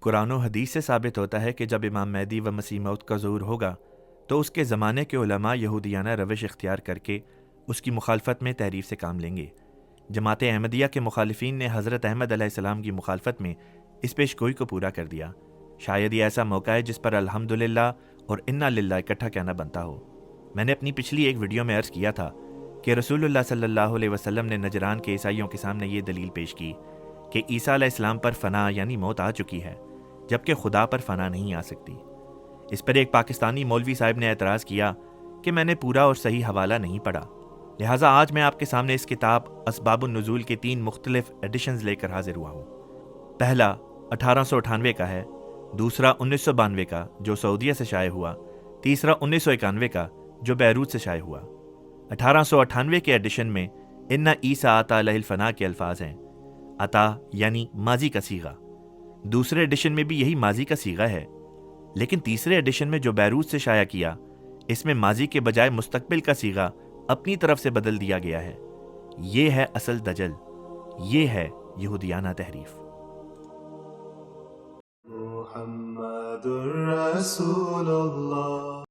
قرآن و حدیث سے ثابت ہوتا ہے کہ جب امام مہدی و مسیح موعود کا ظہور ہوگا تو اس کے زمانے کے علماء یہودیانہ روش اختیار کر کے اس کی مخالفت میں تحریف سے کام لیں گے۔ جماعت احمدیہ کے مخالفین نے حضرت احمد علیہ السلام کی مخالفت میں اس پیش گوئی کو پورا کر دیا۔ شاید یہ ایسا موقع ہے جس پر الحمدللہ اور انا للہ اکٹھا کہنا بنتا ہو۔ میں نے اپنی پچھلی ایک ویڈیو میں عرض کیا تھا کہ رسول اللہ صلی اللہ علیہ وسلم نے نجران کے عیسائیوں کے سامنے یہ دلیل پیش کی کہ عیسیٰ علیہ السلام پر فنا یعنی موت آ چکی ہے، جبکہ خدا پر فنا نہیں آ سکتی۔ اس پر ایک پاکستانی مولوی صاحب نے اعتراض کیا کہ میں نے پورا اور صحیح حوالہ نہیں پڑھا، لہٰذا آج میں آپ کے سامنے اس کتاب اسباب النزول کے 3 مختلف ایڈیشنز لے کر حاضر ہوا ہوں۔ پہلا 1898 کا ہے، دوسرا 1992 کا جو سعودیہ سے شائع ہوا، تیسرا 1991 کا جو بیروت سے شائع ہوا۔ 1898 کے ایڈیشن میں ان عیسیٰ آتا علیہ الفنا کے الفاظ ہیں، عطا یعنی ماضی کا صیغہ۔ دوسرے ایڈیشن میں بھی یہی ماضی کا صیغہ ہے، لیکن تیسرے ایڈیشن میں جو بیروت سے شائع کیا، اس میں ماضی کے بجائے مستقبل کا صیغہ اپنی طرف سے بدل دیا گیا ہے۔ یہ ہے اصل دجل، یہ ہے یہودیانہ تحریف۔ محمد رسول اللہ